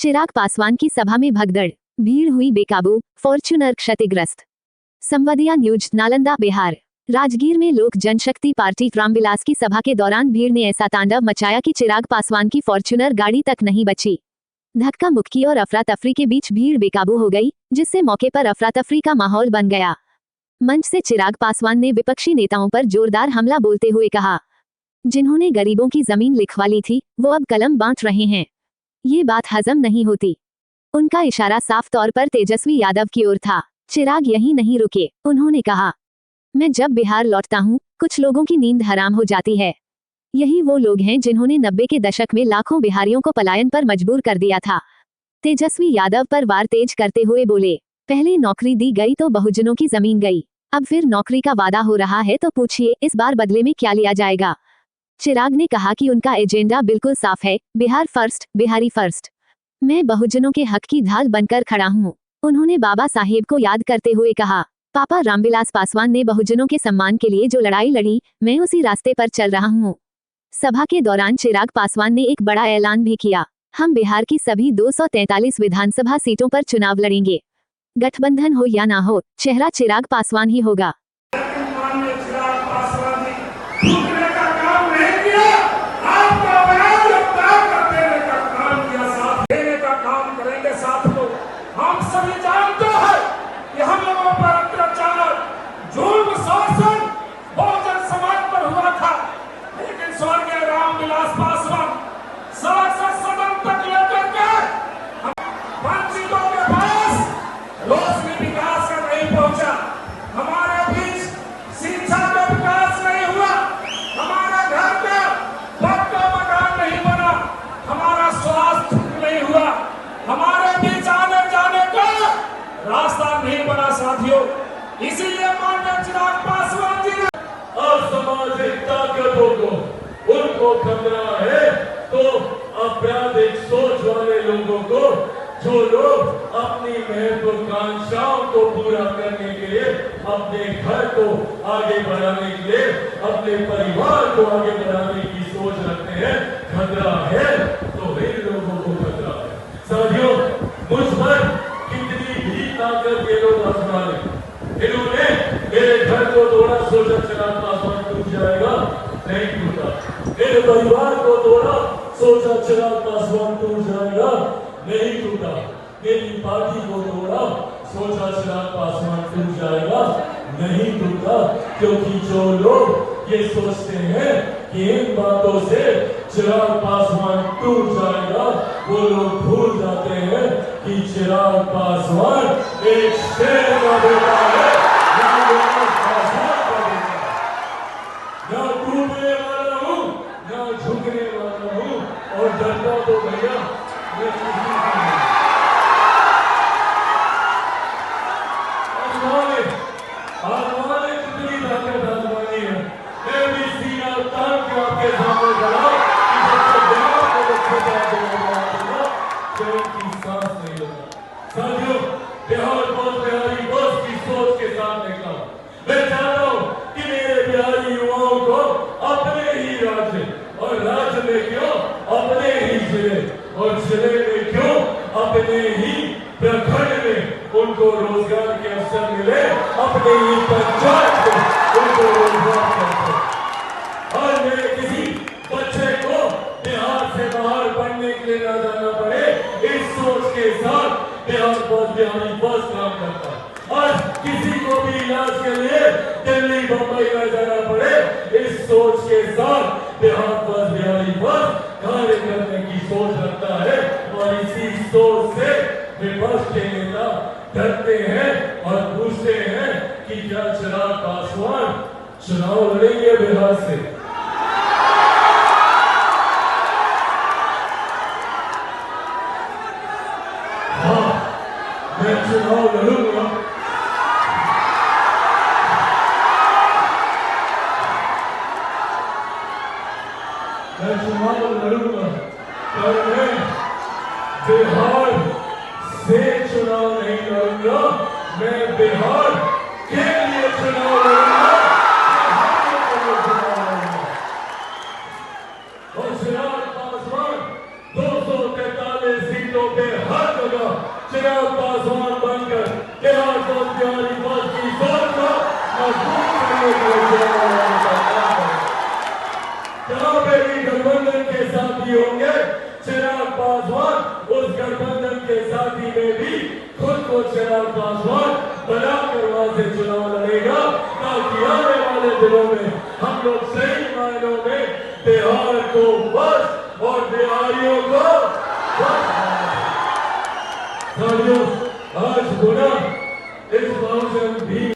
चिराग पासवान की सभा में भगदड़, भीड़ हुई बेकाबू, फॉर्च्यूनर क्षतिग्रस्त। संवादिया न्यूज, नालंदा, बिहार। राजगीर में लोक जनशक्ति पार्टी रामविलास की सभा के दौरान भीड़ ने ऐसा तांडव मचाया कि चिराग पासवान की फॉर्च्यूनर गाड़ी तक नहीं बची। धक्का मुक्की और अफरा तफरी के बीच भीड़ बेकाबू हो गई, जिससे मौके पर अफरा तफरी का माहौल बन गया। मंच से चिराग पासवान ने विपक्षी नेताओं पर जोरदार हमला बोलते हुए कहा, जिन्होंने गरीबों की जमीन लिखवा ली थी, वो अब कलम बांट रहे हैं। ये बात हजम नहीं होती। उनका इशारा साफ तौर पर तेजस्वी यादव की ओर था। चिराग यहीं नहीं रुके, उन्होंने कहा, मैं जब बिहार लौटता हूँ, कुछ लोगों की नींद हराम हो जाती है। यही वो लोग हैं जिन्होंने 90 के दशक में लाखों बिहारियों को पलायन पर मजबूर कर दिया था। तेजस्वी यादव पर वार तेज करते हुए बोले, पहले नौकरी दी गई तो बहुजनों की जमीन गई, अब फिर नौकरी का वादा हो रहा है तो पूछिए इस बार बदले में क्या लिया जाएगा। चिराग ने कहा कि उनका एजेंडा बिल्कुल साफ है, बिहार फर्स्ट, बिहारी फर्स्ट। मैं बहुजनों के हक की ढाल बनकर खड़ा हूँ। उन्होंने बाबा साहेब को याद करते हुए कहा, पापा रामविलास पासवान ने बहुजनों के सम्मान के लिए जो लड़ाई लड़ी, मैं उसी रास्ते पर चल रहा हूँ। सभा के दौरान चिराग पासवान ने एक बड़ा ऐलान भी किया, हम बिहार की सभी 243 विधानसभा सीटों पर चुनाव लड़ेंगे। गठबंधन हो या ना हो, चेहरा चिराग पासवान ही होगा। साथियों, इसीलिए माननीय चिराग पासवान जी ने असामाजिक ताकतों को उनको खतरा है, तो आपराधिक सोच वाले लोगों को, जो लोग अपनी महत्वाकांक्षाओं को पूरा करने के लिए, अपने घर को आगे बढ़ाने के लिए, अपने परिवार को आगे बढ़ाने की सोच रखते हैं, खतरा है, तो इन लोगों को खतरा है। साथियों, मुझ पर कितनी भी ताकत ये लोग आजमा लें, इन्होंने मेरे घर को तोड़ा, सोचा चिराग पासवान टूट जाएगा, नहीं टूटा। मेरे परिवार को तोड़ा, सोचा चिराग पासवान टूट जाएगा, नहीं टूटा। मेरी पार्टी को तोड़ा, सोचा चिराग पासवान टूट जाएगा, नहीं टूटा। क्योंकि जो लोग ये सोचते हैं कि इन बातों से चिराग पासवान टूट जाएगा, वो लोग भूल जाते हैं कि चिराग पासवान एक शेर का बेटा है, ना टूटने वाला हूँ, ना झुकने वाला हूँ, और डरता तो भैया आजमाने कितनी ताकत आजमानी है, मैं भी सीना तान के आपके सामने खड़ा की सांस नहीं लगा। साथियों, बिहार बहुत बिहारी बस की सोच के साथ निकला। मैं चाहता हूँ कि मेरे बिहारी युवाओं को अपने ही राज्य, और राज्य में क्यों अपने ही जिले, और जिले में क्यों अपने ही प्रखंड में उनको रोजगार के अवसर मिले, अपने ही पंचायत में उनको रोजगार के अवसर। और मेरे किसी बच्चे को बिहार से बाहर पढ़ने के लिए न जाना पड़े, इस सोच के साथ बिहार बस बिहारी बस काम करता है। और किसी को भी इलाज के लिए दिल्ली बंबई न जाना पड़े, इस सोच के साथ बिहार बस बिहारी बस कार्य करने की सोच रखता है। और इसी सोच से विपक्ष के नेता डरते हैं और पूछते हैं कि क्या चिराग पासवान चुनाव लड़ेंगे बिहार से। मैं चुनाव लड़ूंगा, मैं चुनाव लड़ूंगा, पर मैं बिहार से चुनाव नहीं लड़ूंगा, मैं बिहार के लिए चुनाव लड़ूंगा। साथी होंगे, चिराग पासवान उस गठबंधन के साथी में भी खुद को चिराग पासवान बनाकर वहां से चुनाव लड़ेगा, ताकि आने वाले दिनों में हम लोग सही मायनों में बिहार को बस और बिहारियों को बस। साथियों, आज गुना इस बात से हम भी